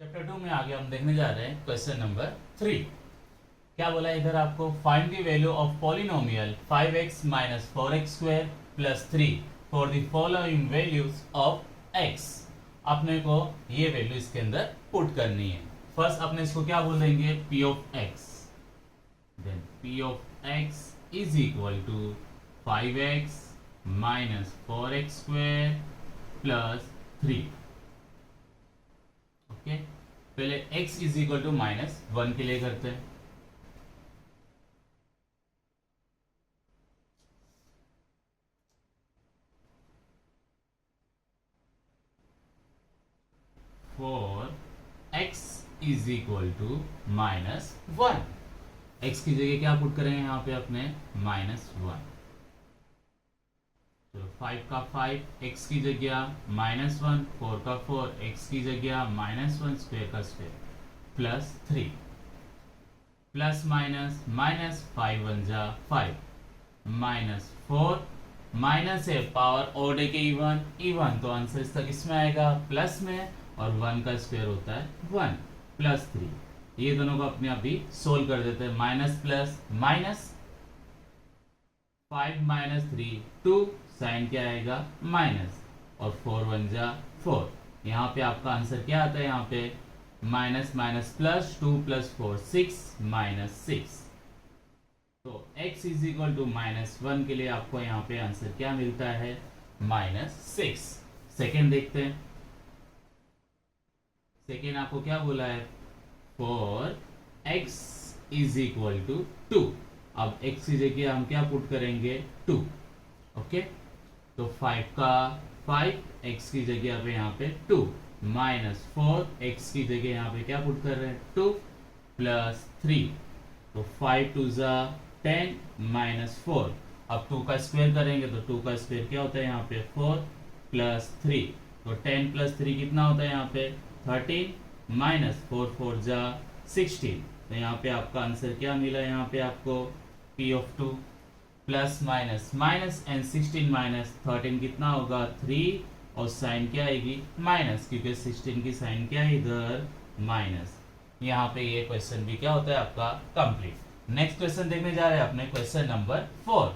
Chapter 2 में आगे हम देखने जा रहे हैं क्वेश्चन नंबर 3। क्या बोला है इधर आपको? Find the value of polynomial 5x minus 4x square plus 3 for the following values of x। अपने को ये वैल्यू इसके अंदर पुट करनी है। फर्स्ट अपने इसको क्या बोल देंगे? p of x। Then p of x is equal to 5x minus 4x square plus 3। Okay, पहले x इज इक्वल टू -1 के लिए करते हैं। For x is equal to -1, x की जगह क्या पुट करेंगे यहाँ पे अपने? -1। तो 5 का 5 x की जगह -1, 4 का 4 x की जगह -1 स्क्वायर का square plus 3 plus minus minus 5 1 जा 5 -4 माइनस है पावर ओड के इवन तो आंसर इसका किसमें आएगा? प्लस में, और 1 का स्क्वायर होता है 1 प्लस 3। ये दोनों को अपने आप भी सोल्व कर देते हैं। Minus plus minus 5 minus 3 2, sign क्या आएगा? माइनस, और 4 1 जा 4। यहाँ पे आपका आंसर क्या आता है? यहाँ पे minus minus plus 2 plus 4 6 minus 6। तो x इज इक्वल टू -1 के लिए आपको यहाँ पे आंसर क्या मिलता है? -6। सेकेंड देखते हैं। सेकेंड आपको क्या बोला है? For x is equal to 2। अब x की जगह हम क्या पुट करेंगे? 2। ओके, तो 5 का 5 x की जगह पे यहाँ पे 2 -4 x की जगह यहाँ पे क्या पुट कर रहे हैं? 2 प्लस 3। तो 5 2 जा 10 -4। अब 2 का स्क्वायर करेंगे तो 2 का स्क्वायर क्या होता है यहाँ पे? 4 प्लस 3। तो 10 प्लस 3 कितना होता है यहाँ पे? 13 -4 4 जा 16। तो यहाँ पे आपका आंसर क्या मिला? यहाँ पे आपको p of 2 plus minus minus and 16 minus 13 कितना होगा? 3, और साइन क्या आएगी? माइनस, क्योंकि 16 की साइन क्या है इधर? माइनस। यहाँ पे ये क्वेश्चन भी क्या होता है आपका? कंप्लीट। नेक्स्ट क्वेश्चन देखने जा रहे हैं अपने question number 4।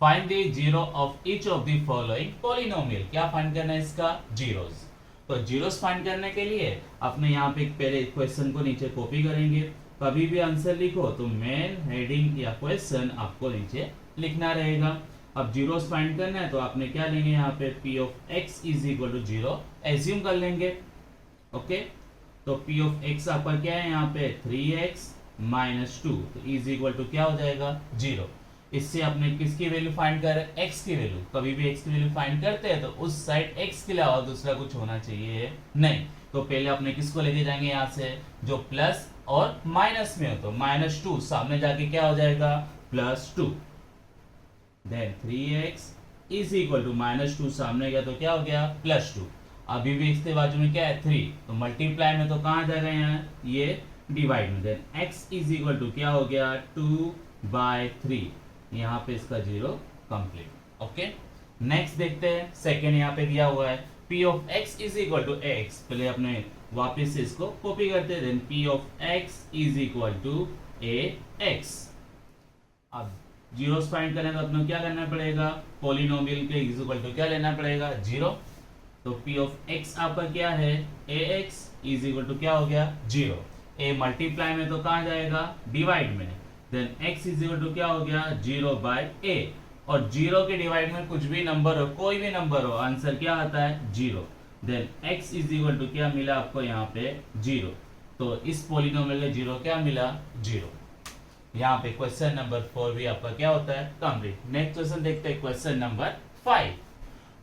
Find the zero of each of the following polynomial. क्या फाइंड करना है इसका? जीरोस। तो जीरोस फाइंड करने के लिए अपने यहाँ पे पहले क्वेश्चन को नीचे कॉपी करेंगे। कभी भी आंसर लिखो तो मेन हेडिंग या क्वेश्चन आपको नीचे लिखना रहेगा। अब जीरोस फाइंड करना है तो आपने क्या लेंगे? यहाँ पे p of x is equal to 0 assume कर लेंगे। ओके, तो p ऑफ x आपका क्या है? यहाँ पे 3x माइनस 2, तो इज इक्वल टू क्या हो जाएगा? 0। इससे आपने किसकी वैल्यू फाइंड कर? x की वैल्यू। कभी भी x की वैल्यू फाइंड करते हैं तो उस साइड x के अलावा दूसरा कुछ होना चाहिए नहीं। तो पहले अपने किसको लेके जाएंगे? यहाँ से जो प्लस और माइनस में हो, तो -2 सामने जाके क्या हो जाएगा? +2। Then 3x is equal to -2 सामने गया तो क्या हो गया? +2। अभी भी x के बाजू में क्या है? 3, तो मल्टीप्लाई में तो कहाँ जाएगा? यहाँ ये डिवाइड में। Then x is equal to क्या हो गया? 2/3। यहाँ पे इसका 0 कंप्लीट। ओके, नेक्स्ट देखते हैं। सेकेंड यहाँ पे दिया हुआ है p of x is equal to x। पहले अपने वापस से इसको कॉपी करते हैं। Then p of x is equal to ax। अब जीरोस फाइंड करें तो अपने क्या करना पड़ेगा? पॉलिनोमियल के इज इक्वल टू क्या लेना पड़ेगा? 0। तो p ऑफ x आपका क्या है? ax इज इक्वल टू क्या हो गया? 0। a मल्टीप्लाई में तो कहाँ जाएगा? डिवाइड में। Then x is equal to क्या हो गया? 0/a। और 0 के डिवाइड में कुछ भी नंबर हो, कोई भी नंबर हो, आंसर क्या आता है? 0। Then x is equal to क्या मिला आपको? यहाँ पे 0। तो इस पॉलिनोमियल में 0 क्या मिला? 0। यहाँ पे क्वेश्चन नंबर 4 भी आपका क्या होता है? कंप्लीट। नेक्स्ट क्वेश्चन देखते हैं, question number 5।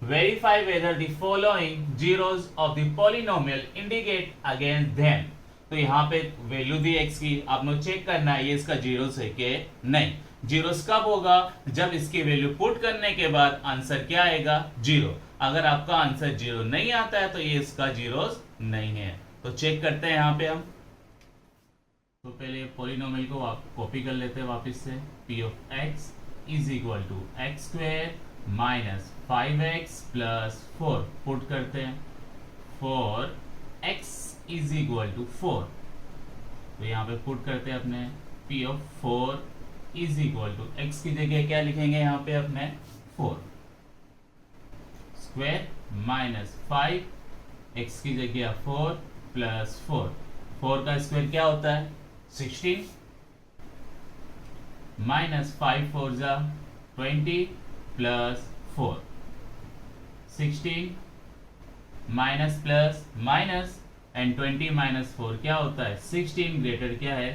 Verify whether the following zeros of the polynomial indicate against them. तो यहाँ पे वैल्यू दी x की, आपने चेक करना है ये इसका जीरोस है कि नहीं। जीरोस कब होगा? जब इसकी वैल्यू पुट करने के बाद आंसर क्या आएगा? 0। अगर आपका आंसर 0 नहीं आता है तो ये इसका जीरोस नहीं है। तो चेक करते हैं यहाँ पे हम। तो पहले पॉलिनोमियल को कॉपी कर लेते हैं वापस से। p of x is equal to x square -5x + 4 put करते हैं। For x is equal to 4, तो यहाँ पे पुट करते हैं अपने p of 4 is equal to x की जगह क्या लिखेंगे यहाँ पे अपने 4 स्क्वायर माइनस 5 एक्स की जगह 4 प्लस 4 का स्क्वायर क्या होता है 16 माइनस 5 4 जा 20 plus 4 16 minus plus minus and 20 minus 4 क्या होता है 16 ग्रेटर क्या है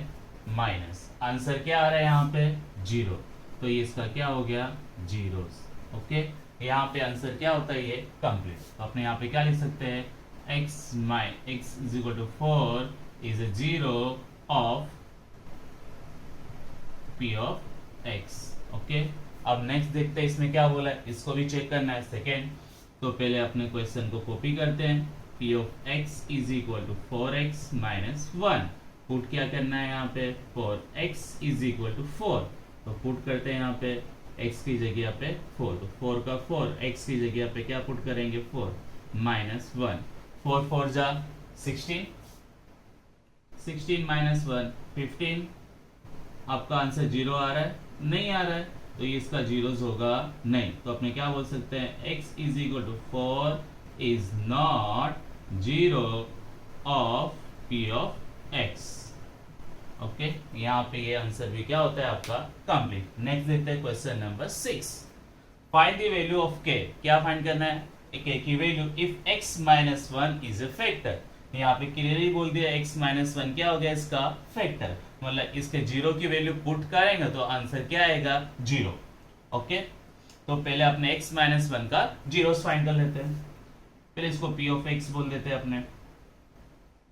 माइनस, आंसर क्या आ रहा है यहाँ पे 0, तो ये इसका क्या हो गया 0। ओके, यहाँ पे आंसर क्या होता है ये कंप्लीट। तो अपने यहाँ पे क्या लिख सकते हैं x is equal to 4 is a 0 of p of x। Okay, अब नेक्स्ट देखते हैं इसमें क्या बोला है, इसको भी चेक करना है सेकेंड। तो पहले अपने क्वेश्चन को कॉपी करते हैं, p of x is equal to 4x minus 1, put क्या करना है यहाँ पे 4x इज इक्वल टू 4, तो पुट करते हैं यहाँ पे x की जगह पे 4, तो 4 का 4 x की जगह पे क्या पुट करेंगे 4 माइनस 1, 4 4 जा 16, 16 माइनस 1 15, आपका आंसर 0 आ रहा है नहीं आ रहा है, तो ये इसका जीरोस होगा नहीं, तो अपने क्या बोल सकते हैं x is equal to 4 is not 0 of p of x। Okay, यहाँ पे ये आंसर भी क्या होता है आपका कंप्लीट। नेक्स्ट देखते हैं question number 6, find the value of k। क्या फाइंड करना है k की value if x minus 1 is a factor. यहाँ पे क्लियरली बोल दिया x माइनस 1 क्या हो गया इसका फैक्टर, मतलब इसके 0 की वैल्यू पुट करेंगे तो आंसर क्या आएगा 0। ओके, तो पहले अपने x माइनस 1 का जीरोस फाइंड कर लेते हैं, पहले इसको p ऑफ x बोल देते हैं अपने,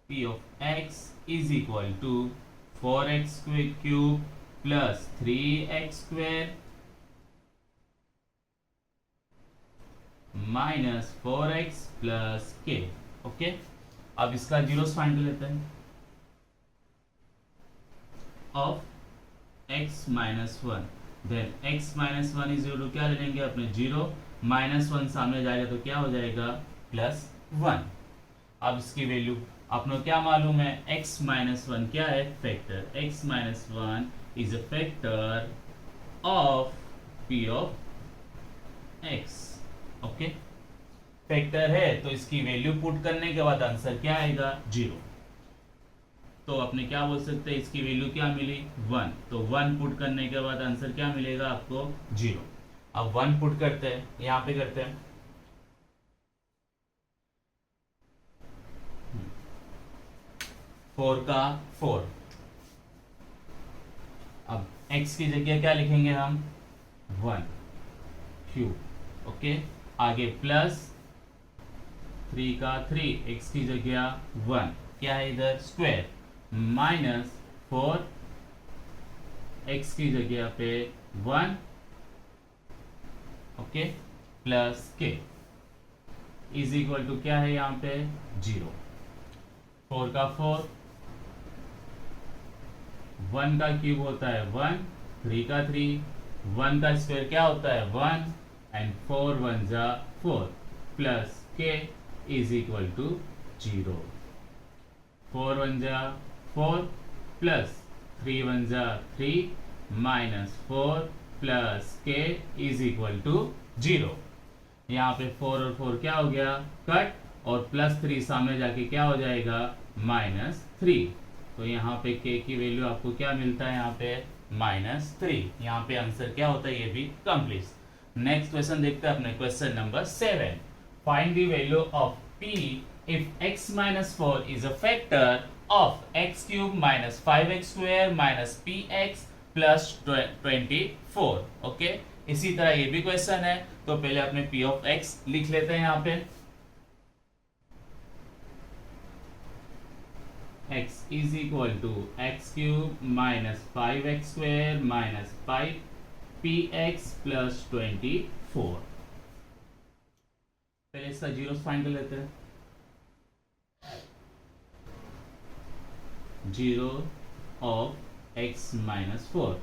p of x is equal to 4x cube plus 3x square minus 4x plus k। Okay, अब इसका जीरोस फाइंड कर लेते हैं of x minus 1, then x minus 1 is equal to क्या ले लेंगे अपने 0, माइनस 1 सामने जाएगा तो क्या हो जाएगा प्लस 1। अब इसकी वैल्यू अपने क्या मालूम है x माइनस 1 क्या है factor, x minus 1 is a factor of p of x। Okay, factor है तो इसकी वैल्यू पुट करने के बाद आंसर क्या आएगा 0, तो अपने क्या बोल सकते हैं इसकी वैल्यू क्या मिली 1, तो 1 पुट करने के बाद आंसर क्या मिलेगा आपको 0। अब 1 पुट करते हैं, यहाँ पे करते हैं 4 का 4, अब x की जगह क्या लिखेंगे हम 1 क्यूब। ओके, आगे प्लस 3 का 3 x की जगह 1 क्या है इधर स्क्वायर माइनस 4 x की जगह पे 1 okay plus k is equal to क्या है यहाँ पे 0। 4 का 4, 1 का क्यूब होता है 1, 3 का 3, 1 का स्क्वायर क्या होता है 1 एंड 4 1 जा 4 plus k is equal to 0। 4 1 जा 4 प्लस 3 1 जा 3 minus 4 plus k is equal to 0। यहाँ पे 4 और 4 क्या हो गया कट, और प्लस 3 सामने जाके क्या हो जाएगा माइनस 3, तो यहाँ पे k की वैल्यू आपको क्या मिलता है यहाँ पे -3। यहाँ पे आंसर क्या होता है ये भी कंप्लीट। नेक्स्ट क्वेश्चन देखते हैं अपने question number 7, find the value of p if x minus 4 is a factor of x cube minus 5x square minus px plus 24। Okay, इसी तरह ये भी क्वेश्चन है, तो पहले अपने p of x लिख लेते हैं यहाँ पे, x is equal to x cube minus 5x square minus 5 px plus 24। पहले इसका जीरोस फाइंड कर लेते हैं, 0 ऑफ x माइनस 4,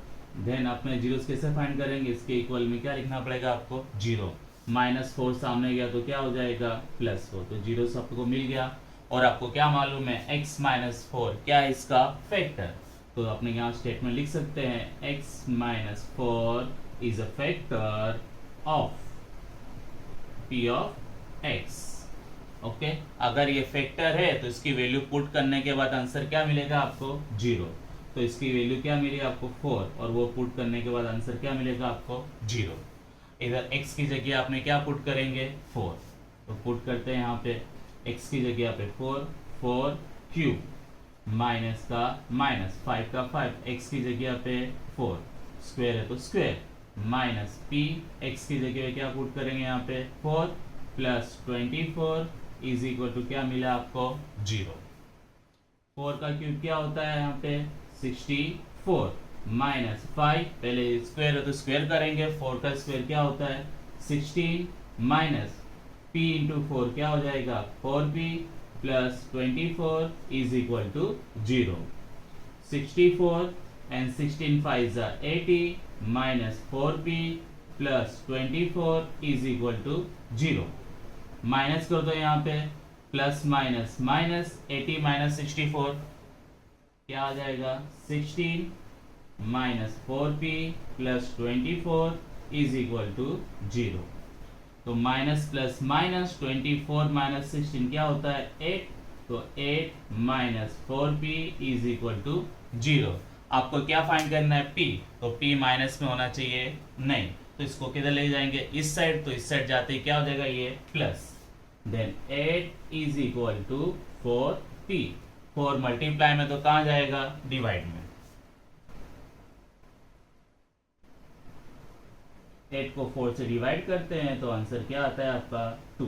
देन अपने जीरोस कैसे फाइंड करेंगे, इसके इक्वल में क्या लिखना पड़ेगा आपको 0, -4 सामने गया तो क्या हो जाएगा +4, तो जीरोस आपको मिल गया। और आपको क्या मालूम है x माइनस फोर क्या है इसका फैक्टर। तो अपने यहाँ स्टेटमेंट लिख सकते हैं x minus four is a factor of p of x। Okay, अगर ये फैक्टर है तो इसकी वैल्यू पुट करने के बाद आंसर क्या मिलेगा आपको, 0। तो इसकी वैल्यू क्या मिली आपको 4, और वो पुट करने के बाद आंसर क्या मिलेगा आपको 0। इधर x की जगह आपने क्या पुट करेंगे 4, तो पुट करते हैं यहाँ पे x की जगह पे 4 क्यूब माइनस का माइनस 5 का 5, x की जगह पे 4 स्क्वायर है तो स्क्वायर माइनस p, x की जगह पे क्या पुट करेंगे यहाँ पे 4 प्लस 24 इज इक्वल टू क्या मिला आपको 0। 4 का क्यूब क्या होता है यहाँ पे 64 माइनस 5, पहले स्क्वायर है तो स्क्वायर करेंगे, 4 का स्क्वायर क्या होता है 16 माइनस p इंटू 4 क्या हो जाएगा 4p plus 24 is equal to 0। 64 and 16 5 80 minus 4p plus 24 is equal to 0। Minus कर दो यहाँ पे, प्लस माइनस माइनस 80 माइनस 64 क्या आ जाएगा 16 minus 4p plus 24 is equal to 0। तो माइनस प्लस माइनस 24 माइनस 16 क्या होता है 8, तो 8 minus 4p is equal to 0। आपको क्या फाइंड करना है p, तो p माइनस में होना चाहिए नहीं, तो इसको किधर ले जाएंगे इस साइड, तो इस साइड जाते ही क्या हो जाएगा ये plus, then 8 is equal to 4p। 4 multiply में तो कहां जाएगा डिवाइड में, 8 को 4 से डिवाइड करते हैं तो आंसर क्या आता है आपका 2,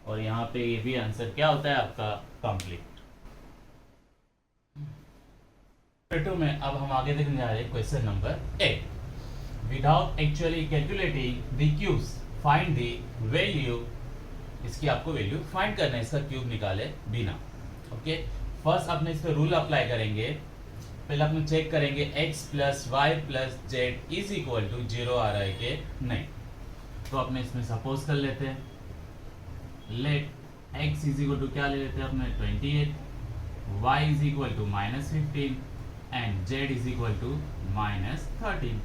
और यहाँ पे ये भी आंसर क्या होता है आपका कंप्लीट। में अब हम आगे देखने जा रहे हैं question number 8। Without actually calculating the cubes find the value, इसकी आपको वैल्यू फाइंड करना है इसका क्यूब निकाले बिना। ओके, फर्स्ट आपने इस पे रूल अप्लाई करेंगे, पहले आपने चेक करेंगे x plus y plus z is equal to 0 आ रहा है कि नहीं। तो अपने इसमें सपोज कर लेते हैं, let x is equal to क्या ले लेते हैं अपने 28, y is equal to minus 15 and z is equal to minus 13।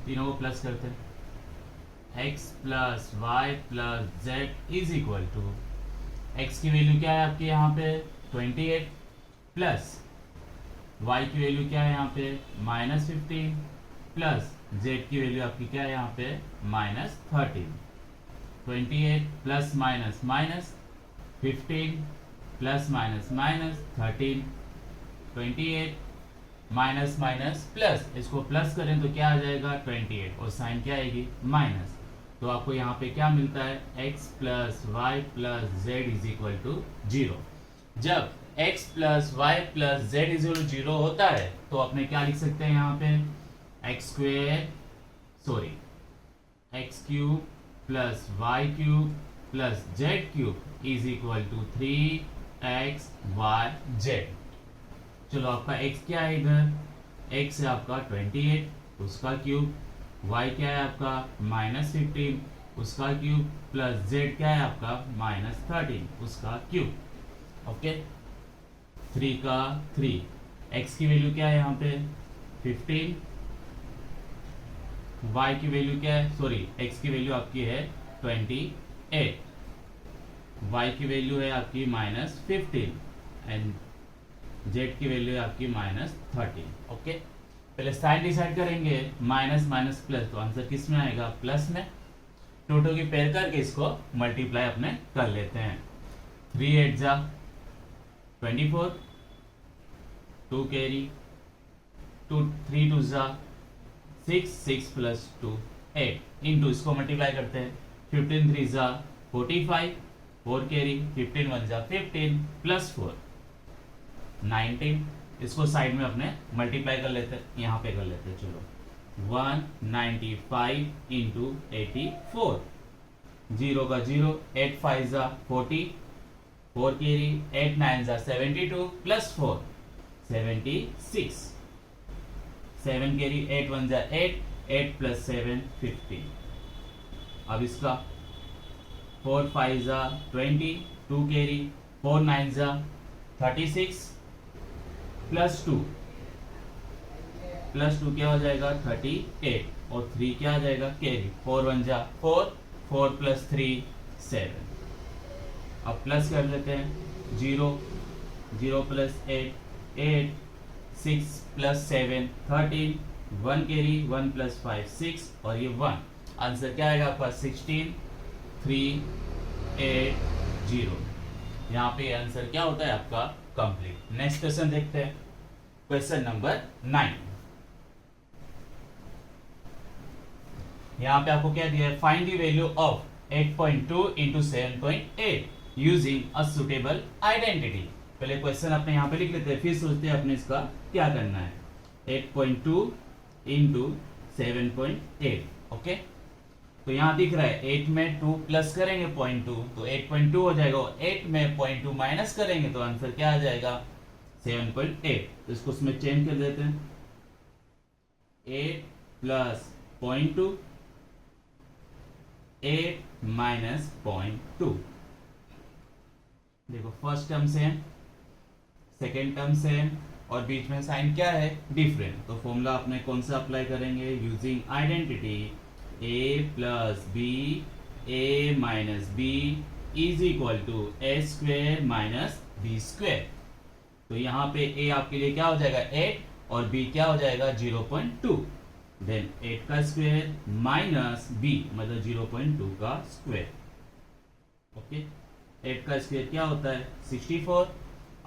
तीनों को प्लस करते हैं, x plus y plus z is equal to, x की वैल्यू क्या है आपकी यहाँ पे 28 प्लस y की वैल्यू क्या है यहाँ पे माइनस 15 प्लस z की वैल्यू आपकी क्या है यहाँ पे minus 13। 28 plus minus minus 15 plus minus minus 13, 28 minus minus plus, इसको प्लस करें तो क्या आ जाएगा 28 और साइन क्या आएगी माइनस। तो आपको यहाँ पे क्या मिलता है x plus y plus z is equal to 0। जब x plus y plus z is equal to 0 होता है तो अपने क्या लिख सकते हैं यहाँ पे x cube plus y cube plus z cube is equal to 3x y z। चलो आपका x क्या है इधर, x है आपका 28 उसका क्यूब, y क्या है आपका माइनस 15 उसका क्यूब प्लस z क्या है आपका माइनस 13 उसका क्यूब। ओके, 3 का 3, x की वैल्यू क्या है यहाँ पे 15, y की वैल्यू क्या है x की वैल्यू आपकी है 28, y की वैल्यू है आपकी माइनस 15 एंड z की वैल्यू है आपकी माइनस 13। ओके, पहले साइन डिसाइड करेंगे, माइनस माइनस प्लस, तो आंसर किस में आएगा प्लस में। टोटो की पेयर करके इसको मल्टीप्लाई अपने कर लेते हैं, 3 8 जा 24, 2 कैरी 2 3 2 जा 6 6 प्लस 2 8 इंटू इसको मल्टीप्लाई करते हैं, 15 3 जा 45, 4 कैरी 15 1 जा 15 प्लस 4 19, इसको साइड में अपने मल्टीप्लाई कर लेते हैं, यहाँ पे कर लेते हैं। चलो 195 इंटू 84, 0 का 0, 8 5 जा 40, 4 कैरी 8 9 जा 72 प्लस 4 76, 7 कैरी 8 1 जा 8, 8 प्लस 7 15। अब इसका 4 5 जा 20, 2 कैरी, 4 9 जा 36 प्लस 2 क्या हो जाएगा 38, और 3 क्या आ जाएगा कैरी, 4 1 जा 4, 4 प्लस 3 7। अब प्लस कर लेते हैं, 0 0 प्लस 8 8, 6 प्लस 7 13, 1 कैरी, 1 प्लस 5 6, और ये 1। आंसर क्या आएगा आपका 16 3 8 0। यहाँ पे आंसर क्या होता है आपका कंप्लीट। नेक्स्ट क्वेश्चन देखते हैं, क्वेश्चन नंबर 9। यहाँ पे आपको क्या दिया है, find the value of 8.2 into 7.8 using a suitable identity. पहले क्वेश्चन अपने यहाँ पे लिख लेते हैं, फिर सोचते हैं अपने इसका क्या करना है। 8.2 इंटू 7.8, ओके। तो यहाँ दिख रहा है 8 में 2 प्लस करेंगे 0.2 तो 8.2 हो जाएगा, 8 में 0.2 माइनस करेंगे तो आंसर क्या आ जाएगा 7.8। तो इसको उसमें चेंज कर देते हैं, 8 प्लस 0.2, 8 माइनस 0.2। देखो first term same, second term same, और बीच में साइन क्या है डिफरेंट। तो फॉर्मूला अपने कौन सा अप्लाई करेंगे, using identity a plus b a minus b is equal to a square minus b square. तो यहाँ पे a आपके लिए क्या हो जाएगा 8 और b क्या हो जाएगा 0.2, देन 8 का स्क्वायर माइनस b मतलब 0.2 का स्क्वायर, ओके। 8 का स्क्वायर क्या होता है 64।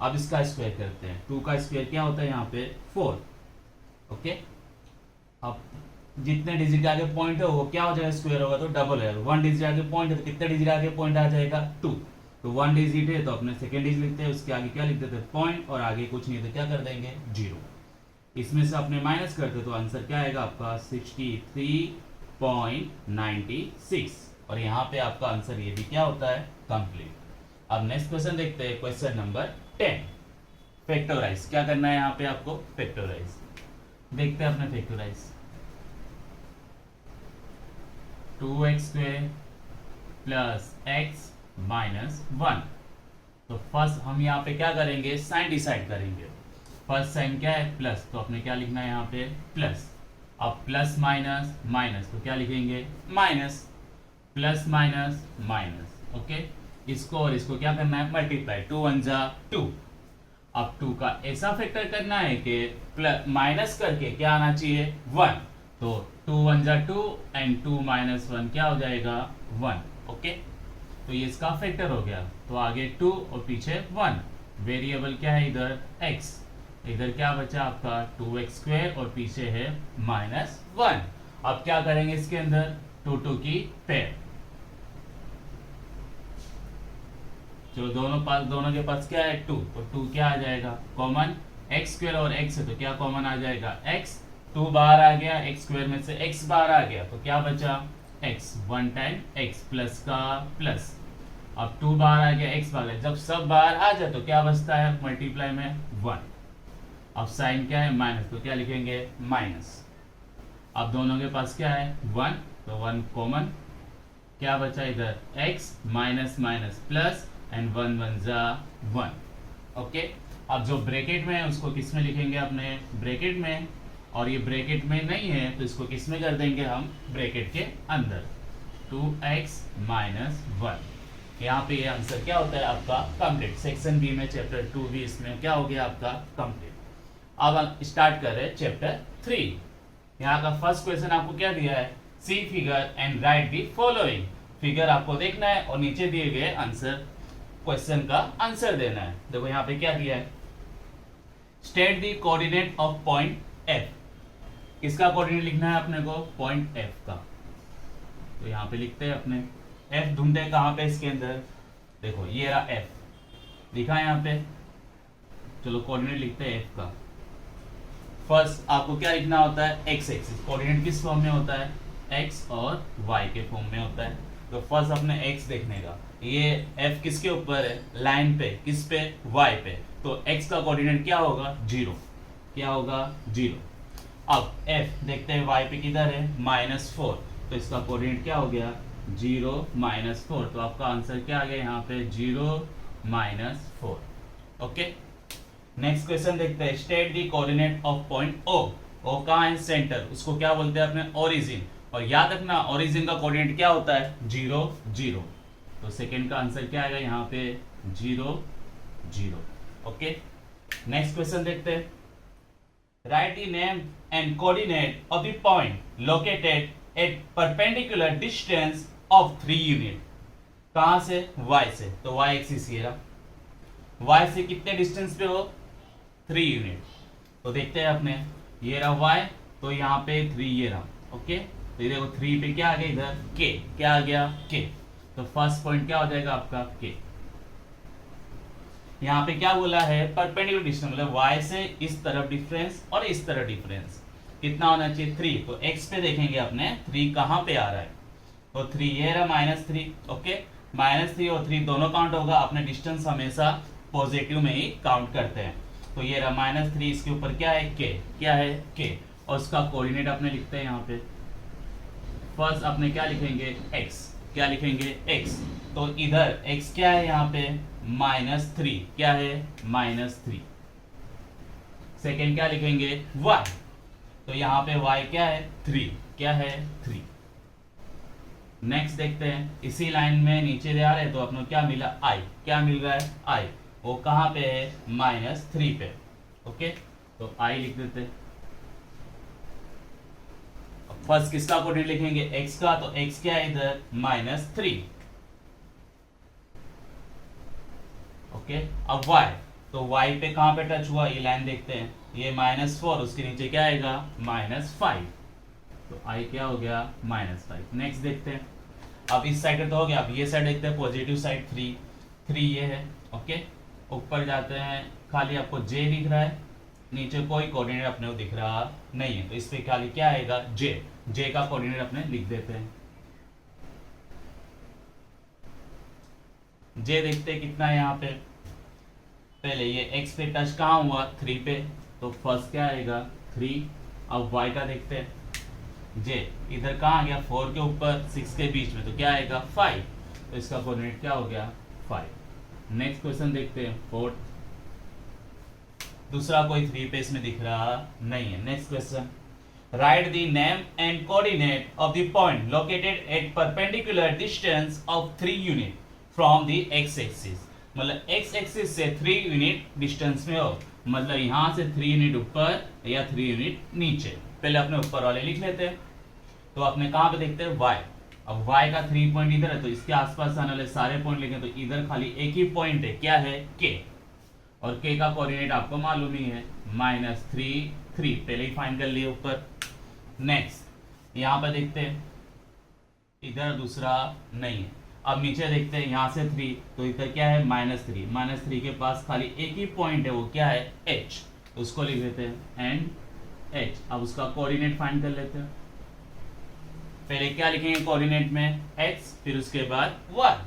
अब इसका स्क्वायर करते हैं, 2 का स्क्वायर क्या होता है यहाँ पे 4, ओके। अब जितने डिजिट के आगे पॉइंट है वो क्या हो जाएगा स्क्वायर होगा तो डबल है, 1 डिजिट आगे पॉइंट है तो कितने डिजिट आगे पॉइंट आ जाएगा 2। तो 1 डिजिट है तो अपने सेकेंड डिजिट लिखते हैं, उसके आगे क्या लिख देते हैं पॉइंट, और आगे कुछ नहीं तो क्या कर देंगे 0। इसमें से अपने माइनस करते तो आंसर क्या आएगा आपका 63.96, और यहाँ पे आपका आंसर ये भी क्या होता है कंप्लीट। अब नेक्स्ट क्वेश्चन देखते हैं, क्वेश्चन नंबर 10। फैक्टराइज क्या करना है यहाँ पे आपको, फैक्टराइज देखते हैं अपने factorise. 2x square plus x minus 1। तो फर्स्ट हम यहाँ पे क्या करेंगे साइन डिसाइड करेंगे। फर्स्ट साइन क्या है प्लस, तो अपने क्या लिखना है यहाँ पे प्लस। अब प्लस माइनस माइनस तो क्या लिखेंगे minus, plus minus minus, okay. इसको और इसको क्या करना है मल्टीप्लाई, 2 1 जा 2। अब 2 का ऐसा फैक्टर करना है कि प्लस माइनस करके क्या आना चाहिए 1। तो 2 1 जा 2 एंड 2 माइनस 1 क्या हो जाएगा 1, ओके। तो ये इसका फैक्टर हो गया, तो आगे 2 और पीछे 1। वेरिएबल क्या है इधर x, इधर क्या बचा आपका 2x स्क्वायर और पीछे है माइनस 1। अब क्या करेंगे इसके अंदर 2 2 की पेयर, चलो दोनों के पास क्या है 2, तो 2 क्या आ जाएगा कॉमन, x स्क्वायर और x है तो क्या कॉमन आ जाएगा x, 2 बाहर आ गया, x स्क्वायर में से x बाहर आ गया तो क्या बचा x, 1 टाइम x प्लस का प्लस। अब 2 बाहर आ गया, x बाहर, जब सब बाहर आ जाए तो क्या बचता है मल्टीप्लाई में 1। अब साइन क्या है माइनस तो क्या लिखेंगे माइनस। अब दोनों के पास क्या है 1 तो 1 कॉमन, क्या बचा इधर x minus minus plus and 1 1 जा 1, ओके। अब जो ब्रैकेट में है उसको किस में लिखेंगे अपने ब्रैकेट में, और ये ब्रैकेट में नहीं है तो इसको किस में कर देंगे हम ब्रैकेट के अंदर, 2x माइनस 1। यहाँ पे ये आंसर क्या होता है आपका कंप्लीट। सेक्शन बी में चैप्टर 2 भी इसमें क्या हो गया आपका कंप्लीट। अब हम स्टार्ट कर रहे हैं चैप्टर 3। यहाँ का फर्स्ट क्वेश्चन आपको क्या दिया है, see figure and write the following. Figure आपको देखना है और नीचे दिए गए आंसर क्वेश्चन का आंसर देना है। देखो यहाँ पे क्या दिया है, state the coordinate of point F। किसका कोऑर्डिनेट लिखना है अपने को पॉइंट F का, तो यहाँ पे लिखते हैं अपने F ढूंढते हैं कहाँ पे इसके अंदर, देखो ये रहा F लिखा है यहाँ पे। चलो कोऑर्डिनेट लिखते हैं F का। फर्स्ट आपको क्या लिखना होता है x एक्सिस, कोऑर्डिनेट किस फॉर्म में होता है x और y के फॉर्म में होता है। तो फर्स्ट अपने x देखने का, ये f किसके ऊपर है लाइन पे, किस पे y पे, तो x का कोऑर्डिनेट क्या होगा 0, क्या होगा 0। अब f देखते हैं y पे किधर है -4, तो इसका कोऑर्डिनेट क्या हो गया 0 -4, तो आपका आंसर क्या आ गया यहाँ पे 0 -4। ओके, नेक्स्ट क्वेश्चन देखते हैं। State the coordinate of point O. O कहाँ है? सेंटर, उसको क्या बोलते हैं अपने? ओरिजिन। और याद रखना ओरिजिन का कोऑर्डिनेट क्या होता है? 0 0। तो सेकंड का आंसर क्या आएगा यहाँ पे? 0 0। ओके, नेक्स्ट क्वेश्चन देखते हैं। Right the name and coordinate of the point located at perpendicular distance of 3 unit. कहां से? y से। तो y एक्सिस ये रहा। y से कितने डिस्टेंस पे हो? 3 यूनिट। तो देखते हैं अपने, ये रहा y, तो यहाँ पे 3 ये रहा। ओके, तो ये देखो 3 पे क्या आ गया इधर? k। क्या आ गया? k। तो फर्स्ट पॉइंट क्या हो जाएगा आपका? k। यहाँ पे क्या बोला है? परपेंडिकुलर डिस्टेंस, मतलब y से इस तरफ डिफरेंस और इस तरफ डिफरेंस कितना होना चाहिए? 3। तो x पे देखेंगे अपने 3 कहाँ पे आ रहा है? तो 3 ये रहा -3। ओके, -3 और 3 दोनों काउंट होगा। अपने डिस्टेंस हमेशा पॉजिटिव में ही काउंट करते हैं। तो ये रहा -3, इसके ऊपर क्या है? k। क्या है? k। और उसका कोऑर्डिनेट अपने लिखते हैं यहाँ पे। फर्स्ट अपने क्या लिखेंगे? x। क्या लिखेंगे? x। तो इधर x क्या है यहाँ पे? -3। क्या है? -3। सेकेंड क्या लिखेंगे? y। तो यहाँ पे y क्या है? 3। क्या है? 3। नेक्स्ट देखते हैं, इसी लाइन में नीचे जा रहे हैं तो अपने क्या मिला? i। क्या मिल रहा है? i। वो कहाँ पे है? -3 पे। ओके, तो i लिख देते हैं। फर्स्ट किसका कोऑर्डिनेट लिखेंगे? x का। तो x क्या है इधर? -3। ओके, अब y। तो y पे कहां पे टच हुआ? ये लाइन देखते हैं, ये -4, उसके नीचे क्या आएगा? -5। तो i क्या हो गया? -5। नेक्स्ट देखते हैं। अब इस साइड तो हो गया, अब ये साइड देखते हैं, पॉजिटिव साइड 3 ये है। ओके, ऊपर जाते हैं, खाली आपको j दिख रहा है, नीचे कोई कोऑर्डिनेट अपने को दिख रहा नहीं है, तो इस पे खाली क्या आएगा? j का कोऑर्डिनेट अपने लिख देते हैं। j देखते हैं कितना है यहाँ पे। पहले ये x पे टच कहाँ हुआ? 3 पे, तो फर्स्ट क्या आएगा? 3। अब y का देखते हैं। j इधर कहाँ आ गया? 4 के ऊपर 6 के बीच में, तो क्या आएगा? 5। तो इसका कोऑर्डिनेट क्या हो गया? 5। नेक्स्ट क्वेश्चन देखते हैं, फोर्थ। दूसरा कोई 3 पे इसमें दिख रहा नहीं है। Next question, right the name and coordinate of the point located at perpendicular distance of 3 unit from the x axis. मतलब x एक्सिस से 3 यूनिट डिस्टेंस में हो, मतलब यहां से 3 यूनिट ऊपर या 3 यूनिट नीचे। पहले अपने ऊपर वाले लिख लेते हैं। तो अपने कहां पे देखते हैं? y। अब y का 3 पॉइंट इधर है, तो इसके आसपास आने वाले सारे पॉइंट लिखें, तो इधर खाली एक ही पॉइंट है। क्या है? k। और k का कोऑर्डिनेट आपको मालूम ही है, -3 3, पहले ही फाइंड कर लिए ऊपर। नेक्स्ट यहाँ पे देखते हैं, इधर दूसरा नहीं है। अब नीचे देखते हैं, यहाँ से 3, तो इधर क्या है? -3। -3 के पास खाली एक ही पॉइंट है, वो क्या है? h। तो उसको लिख देते हैं एंड h। अब उसका कोऑर्डिनेट फाइंड कर लेते हैं। पहले क्या लिखेंगे कोऑर्डिनेट में? x, फिर उसके बाद 1।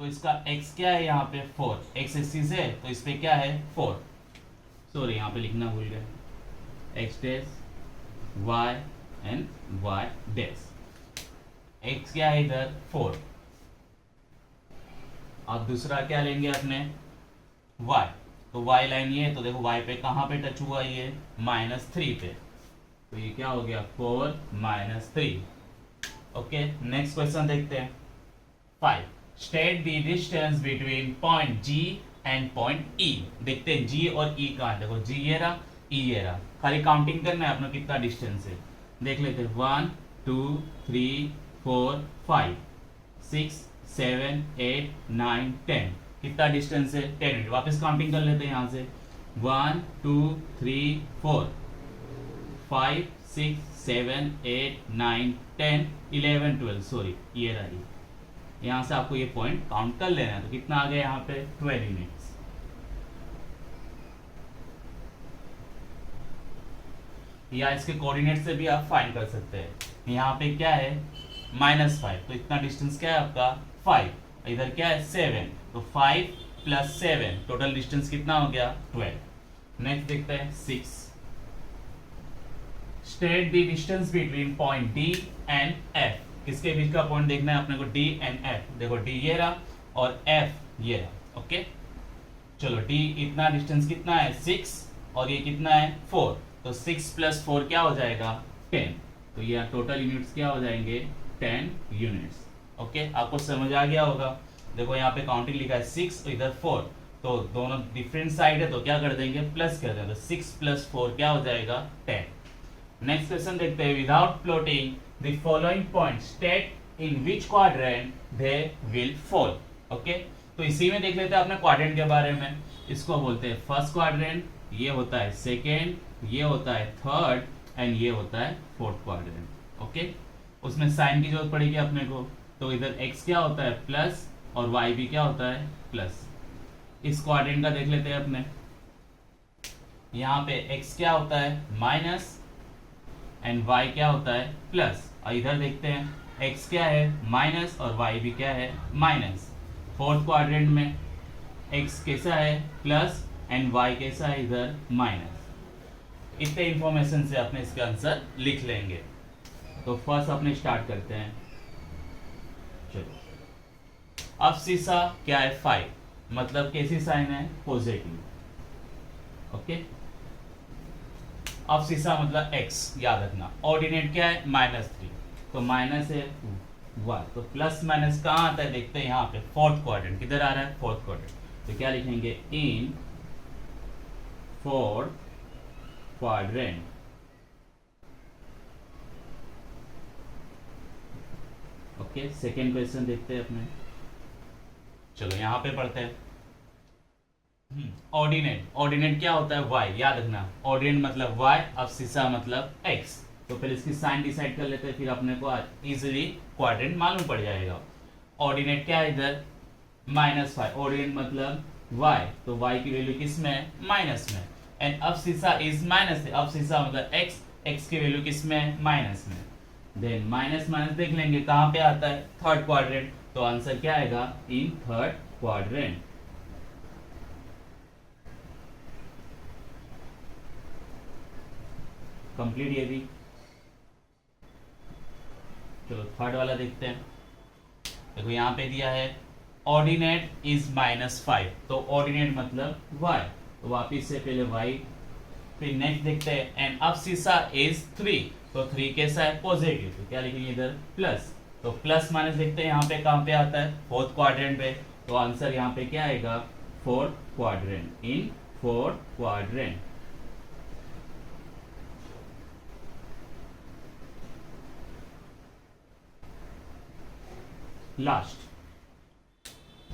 तो इसका x क्या है यहाँ पे? 4। x एक्सिस है, तो इस पे क्या है? 4। सॉरी, यहाँ पे लिखना भूल गया। x dash y and y dash. x क्या है इधर? 4। अब दूसरा क्या लेंगे अपने? y। तो y लाइन ये है, तो देखो y पे कहां पे टच हुआ? ये -3 पे, तो ये क्या हो गया? 4 -3। ओके, नेक्स्ट क्वेश्चन देखते हैं। 5, state the distance between point G and point E। देखते हैं G और E कहाँ है। देखो G ये रहा, E ये रहा, खाली काउंटिंग करना है अपना कितना डिस्टेंस है। देख लेते हैं, 1 2 3 4 5 6 7 8 9 10। कितना डिस्टेंस है? 10 यूनिट। वापस काउंटिंग कर लेते हैं यहाँ से, 1 2 3 4 5 6 7 8 9 10 11 12। सॉरी, ये रही। यहाँ से आपको ये पॉइंट काउंट कर लेना है। तो कितना आ गया यहाँ पे? 12 यूनिट्स। या इसके कोऑर्डिनेट से भी आप फाइंड कर सकते हैं। यहाँ पे क्या है? -5, तो इतना डिस्टेंस क्या है आपका? 5। इधर क्या है? 7, तो 5 + 7, टोटल डिस्टेंस कितना हो गया? 12। नेक्स्ट देखते हैं 6, state the distance between point D and F। किसके बीच का पॉइंट देखना है अपने को, डी एंड एफ। देखो डी ये रहा और एफ ये रहा। ओके चलो डी इतना डिस्टेंस कितना है 6 और ये कितना है 4, तो 6 + 4 क्या हो जाएगा 10। तो ये टोटल यूनिट्स क्या हो जाएंगे 10 यूनिट्स। ओके आपको समझ आ गया होगा। देखो यहाँ पे काउंटिंग लिखा है 6 और इधर 4, तो दोनों डिफरेंट साइड है तो क्या कर देंगे प्लस कर देंगे, तो 6 + 4 क्या हो जाएगा 10। नेक्स्ट क्वेश्चन देखते हैं, without plotting the following point state in which quadrant they will fall. Okay तो इसी में देख लेते हैं अपने क्वाड्रेंट के बारे में। इसको बोलते हैं फर्स्ट क्वाड्रेंट, ये होता है सेकेंड, ये होता है थर्ड एंड ये होता है फोर्थ क्वाड्रेंट। ओके उसमें साइन की जरूरत पड़ेगी अपने को, तो इधर x क्या होता है प्लस और y भी क्या होता है प्लस। इस क्वाड्रेंट का देख लेते हैं अपने, यहाँ पे x क्या होता है माइनस एंड y क्या होता है प्लस, और इधर देखते हैं x क्या है माइनस और y भी क्या है माइनस। फोर्थ क्वाड्रेंट में x कैसा है प्लस एंड y कैसा है इधर माइनस। इतने इंफॉर्मेशन से अपने इसका आंसर लिख लेंगे। तो फर्स्ट अपने स्टार्ट करते हैं। चलो अब शीशा क्या है 5, मतलब कैसी साइन है पॉजिटिव। ओके अब शीशा मतलब x याद रखना, ऑर्डिनेट क्या है -3, तो माइनस है 1, तो प्लस माइनस कहाँ आता है देखते हैं यहाँ पे फोर्थ क्वाड्रेंट, किधर आ रहा है फोर्थ क्वाड्रेंट, तो क्या लिखेंगे in fourth quadrant. Okay second question देखते हैं अपने। चलो यहाँ पे पढ़ते हैं ऑर्डिनेट। ऑर्डिनेट क्या होता है y, याद रखना ऑर्डिनेट मतलब y, अब शीशा मतलब x। तो पहले इसकी साइन डिसाइड कर लेते हैं, फिर अपने को इजीली क्वाड्रेंट मालूम पड़ जाएगा। ऑर्डिनेट क्या है इधर -5, ऑर्डिनेट मतलब y, तो y की वैल्यू किस में है माइनस में, एंड अब शीशा इज माइनस है, अब शीशा मतलब x, x की वैल्यू किस में है माइनस में। देन माइनस माइनस देख लेंगे कहाँ पे आता है थर्ड क्वाड्रेंट, तो आंसर क्या आएगा इन थर्ड क्वाड्रेंट। कंप्लीट ये भी। चलो थर्ड वाला देखते हैं। देखो यहाँ पे दिया है ऑर्डिनेट इज -5, तो ऑर्डिनेट मतलब y, तो वापिस से पहले y, फिर नेक्स्ट देखते हैं एंड अब शीशा इज 3, तो 3 कैसा है पॉजिटिव, तो क्या लिखेंगे इधर प्लस, तो प्लस माइनस देखते हैं यहाँ पे कहाँ पे आता है फोर्थ क्वाड्रेंट पे, तो आंसर यहाँ पे क्या आएगा fourth quadrant, in fourth quadrant. Last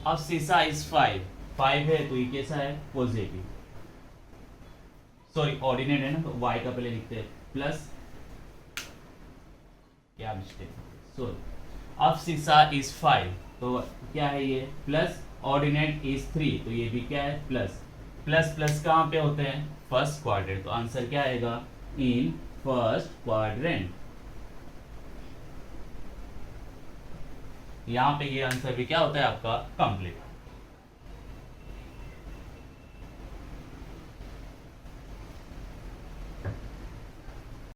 अब शीशा इज 5 है तो ये कैसा है पॉजिटिव, सॉरी ऑर्डिनेट है ना, तो y का पहले लिखते हैं प्लस, क्या मिस्टेक, सॉरी अब शीशा इज 5, तो क्या है ये प्लस, ऑर्डिनेट इज 3, तो ये भी क्या है प्लस। प्लस प्लस कहाँ पे होते हैं फर्स्ट क्वाड्रेंट, तो आंसर क्या आएगा इन फर्स्ट क्वाड्रेंट। यहाँ पे ये आंसर भी क्या होता है आपका कंप्लीट।